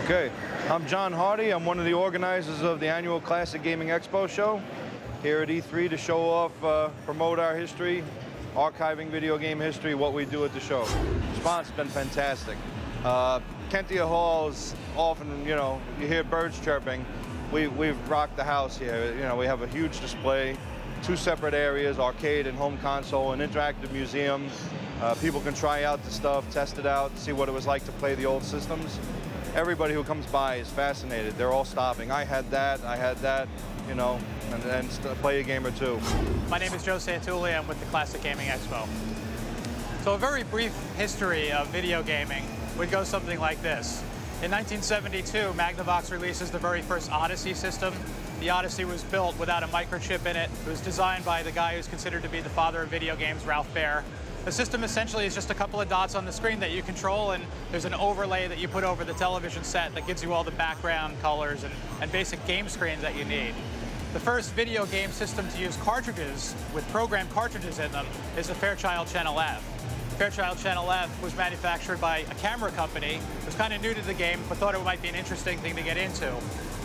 Okay, I'm John Hardy. I'm one of the organizers of the annual Classic Gaming Expo show here at E3 to show off, promote our history, archiving video game history, what we do at the show. Response has been fantastic. Kentia Hall is often, you hear birds chirping. We've rocked the house here. We have a huge display, 2 separate areas, arcade and home console, an interactive museum. People can try out the stuff, test it out, see what it was like to play the old systems. Everybody who comes by is fascinated. They're all stopping. I had that, and play a game or two. My name is Joe Santulli. I'm with the Classic Gaming Expo. So a very brief history of video gaming would go something like this. In 1972, Magnavox releases the very first Odyssey system. The Odyssey was built without a microchip in it. It was designed by the guy who's considered to be the father of video games, Ralph Baer. The system essentially is just a couple of dots on the screen that you control, and there's an overlay that you put over the television set that gives you all the background colors and basic game screens that you need. The first video game system to use cartridges with programmed cartridges in them is the Fairchild Channel F. Fairchild Channel F was manufactured by a camera company. It was kind of new to the game, but thought it might be an interesting thing to get into.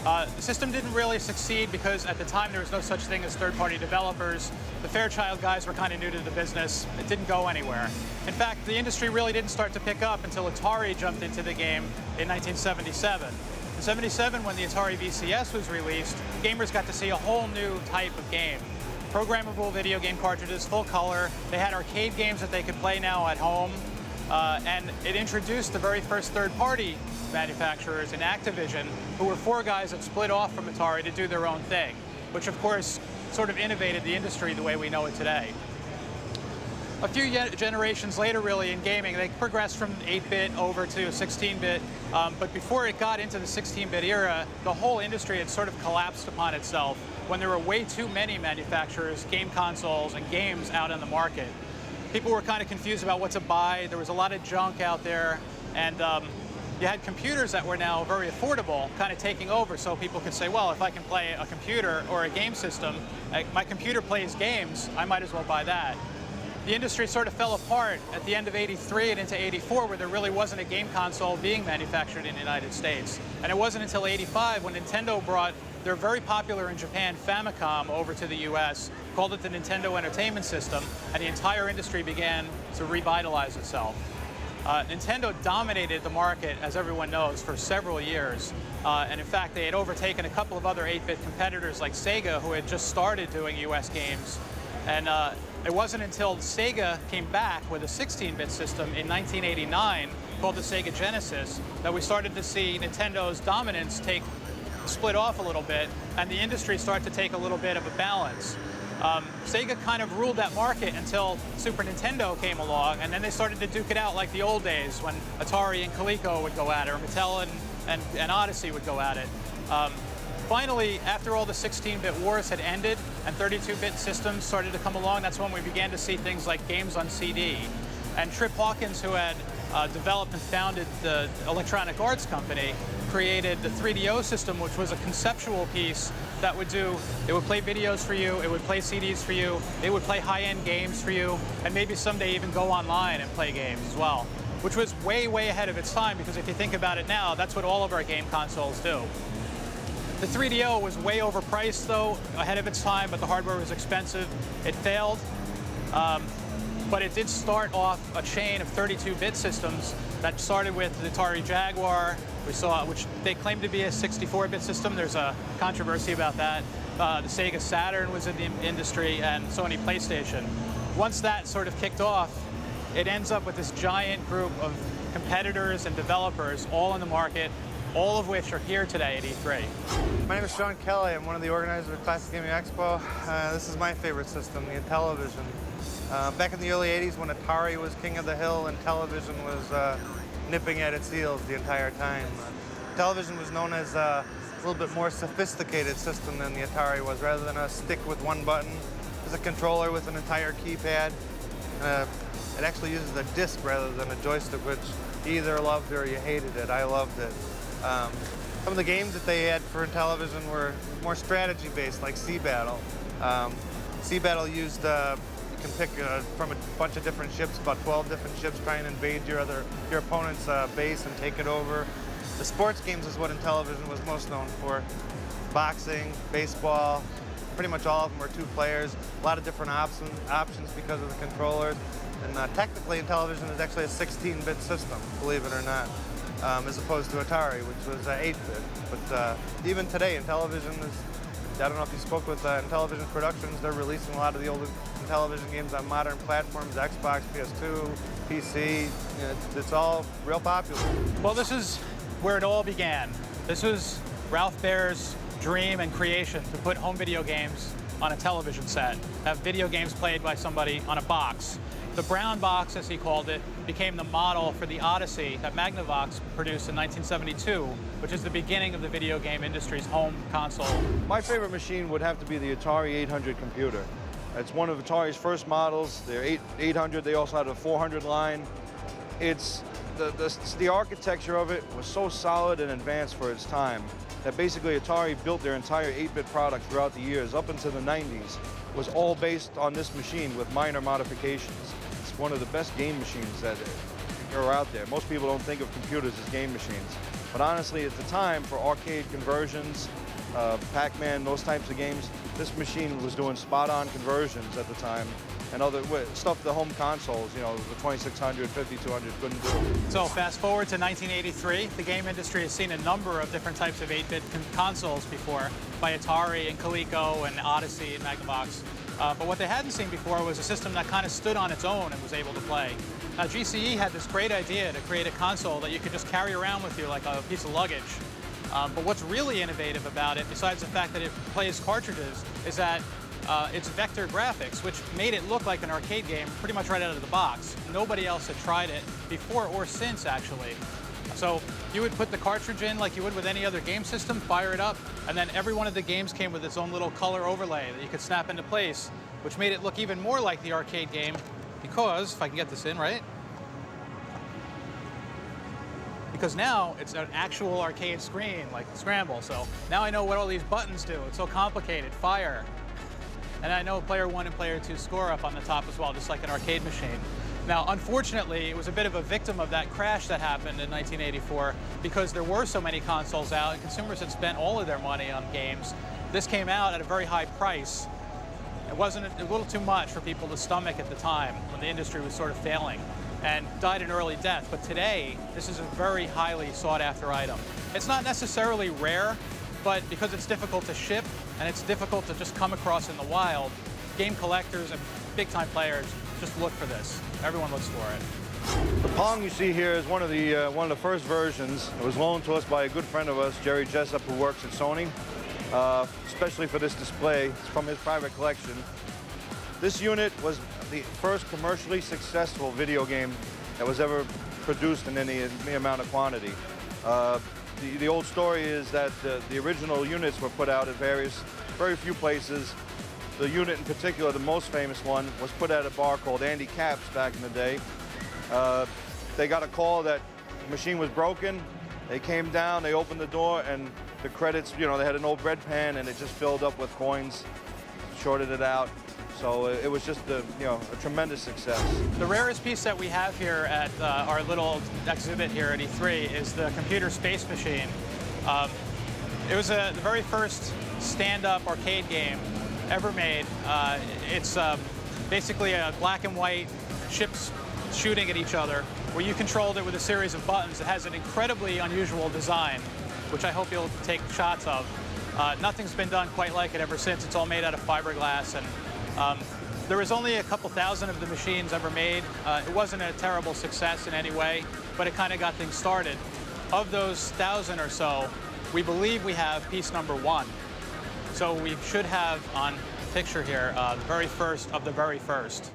The system didn't really succeed because at the time there was no such thing as third-party developers. The Fairchild guys were kind of new to the business. It didn't go anywhere. In fact, the industry really didn't start to pick up until Atari jumped into the game in 1977. In '77, when the Atari VCS was released, gamers got to see a whole new type of game. Programmable video game cartridges, full color. They had arcade games that they could play now at home. And it introduced the very first third-party manufacturers in Activision, who were 4 guys that split off from Atari to do their own thing, which of course sort of innovated the industry the way we know it today. A few generations later, really, in gaming, they progressed from 8-bit over to 16-bit, but before it got into the 16-bit era, the whole industry had sort of collapsed upon itself when there were way too many manufacturers, game consoles, and games out in the market. People were kind of confused about what to buy. There was a lot of junk out there, and you had computers that were now very affordable kind of taking over, so people could say, well, if I can play a computer or a game system, my computer plays games, I might as well buy that. The industry sort of fell apart at the end of '83 and into '84, where there really wasn't a game console being manufactured in the United States. And it wasn't until '85 when Nintendo brought their very popular in Japan Famicom over to the US, called it the Nintendo Entertainment System, and the entire industry began to revitalize itself. Nintendo dominated the market, as everyone knows, for several years. And in fact, they had overtaken a couple of other 8-bit competitors like Sega, who had just started doing US games. And it wasn't until Sega came back with a 16-bit system in 1989, called the Sega Genesis, that we started to see Nintendo's dominance split off a little bit, and the industry started to take a little bit of a balance. Sega kind of ruled that market until Super Nintendo came along, and then they started to duke it out like the old days when Atari and Coleco would go at it, or Mattel and Odyssey would go at it. Finally, after all the 16-bit wars had ended and 32-bit systems started to come along, that's when we began to see things like games on CD. And Trip Hawkins, who had developed and founded the Electronic Arts Company, created the 3DO system, which was a conceptual piece that would play videos for you, it would play CDs for you, it would play high-end games for you, and maybe someday even go online and play games as well, which was way, way ahead of its time, because if you think about it now, that's what all of our game consoles do. The 3DO was way overpriced, though, ahead of its time, but the hardware was expensive. It failed, but it did start off a chain of 32-bit systems that started with the Atari Jaguar, which they claimed to be a 64-bit system. There's a controversy about that. The Sega Saturn was in the industry, and Sony PlayStation. Once that sort of kicked off, it ends up with this giant group of competitors and developers all in the market, all of which are here today at E3. My name is Sean Kelly. I'm one of the organizers of Classic Gaming Expo. This is my favorite system, the Intellivision. Back in the early '80s, when Atari was king of the hill and Intellivision was nipping at its heels the entire time. Intellivision was known as a little bit more sophisticated system than the Atari was. Rather than a stick with one button, it was a controller with an entire keypad. It actually uses a disc rather than a joystick, which you either loved or you hated it. I loved it. Some of the games that they had for Intellivision were more strategy-based, like Sea Battle. Sea Battle used, you can pick from a bunch of different ships, about 12 different ships, try and invade your opponent's base and take it over. The sports games is what Intellivision was most known for. Boxing, baseball, pretty much all of them were 2 players. A lot of different options because of the controllers. And technically, Intellivision is actually a 16-bit system, believe it or not, as opposed to Atari, which was 8-bit. But even today, Intellivision is, I don't know if you spoke with Intellivision Productions, they're releasing a lot of the old Intellivision games on modern platforms, Xbox, PS2, PC. You know, it's all real popular. Well, this is where it all began. This was Ralph Baer's dream and creation to put home video games on a television set, have video games played by somebody on a box. The brown box, as he called it, became the model for the Odyssey that Magnavox produced in 1972, which is the beginning of the video game industry's home console. My favorite machine would have to be the Atari 800 computer. It's one of Atari's first models. They're 800, they also had a 400 line. It's the architecture of it was so solid and advanced for its time that basically Atari built their entire 8-bit product throughout the years, up into the 90s, was all based on this machine with minor modifications. It's one of the best game machines that are out there. Most people don't think of computers as game machines. But honestly, at the time, for arcade conversions, Pac-Man, those types of games, this machine was doing spot-on conversions at the time, and other stuff the home consoles, you know, the 2600, 5200 couldn't do. So fast forward to 1983, the game industry has seen a number of different types of 8-bit consoles before, by Atari and Coleco and Odyssey and Magnavox. But what they hadn't seen before was a system that kind of stood on its own and was able to play. Now, GCE had this great idea to create a console that you could just carry around with you like a piece of luggage. But what's really innovative about it, besides the fact that it plays cartridges, is that it's vector graphics, which made it look like an arcade game pretty much right out of the box. Nobody else had tried it before or since, actually. So you would put the cartridge in like you would with any other game system, fire it up, and then every one of the games came with its own little color overlay that you could snap into place, which made it look even more like the arcade game because, if I can get this in right, because now it's an actual arcade screen like the Scramble. So now I know what all these buttons do. It's so complicated. Fire. And I know player 1 and player 2 score up on the top as well, just like an arcade machine. Now, unfortunately, it was a bit of a victim of that crash that happened in 1984 because there were so many consoles out and consumers had spent all of their money on games. This came out at a very high price. It wasn't a little too much for people to stomach at the time when the industry was sort of failing and died an early death. But today, this is a very highly sought after item. It's not necessarily rare, but because it's difficult to ship and it's difficult to just come across in the wild, game collectors and big-time players just look for this. Everyone looks for it. The Pong you see here is one of the first versions. It was loaned to us by a good friend of us, Jerry Jessup, who works at Sony, especially for this display. It's from his private collection. This unit was the first commercially successful video game that was ever produced in any amount of quantity. The old story is that the original units were put out at very few places. The unit in particular, the most famous one, was put at a bar called Andy Capp's back in the day. They got a call that the machine was broken. They came down, they opened the door, and the credits, you know, they had an old bread pan and it just filled up with coins, shorted it out. So it was just a tremendous success. The rarest piece that we have here at our little exhibit here at E3 is the computer space machine. It was the very first stand-up arcade game ever made. It's basically a black and white ships shooting at each other, where you controlled it with a series of buttons. It has an incredibly unusual design, which I hope you'll take shots of. Nothing's been done quite like it ever since. It's all made out of fiberglass, and there was only a couple thousand of the machines ever made. It wasn't a terrible success in any way, but it kind of got things started. Of those 1,000 or so, we believe we have piece number 1. So we should have on the picture here the very first of the very first.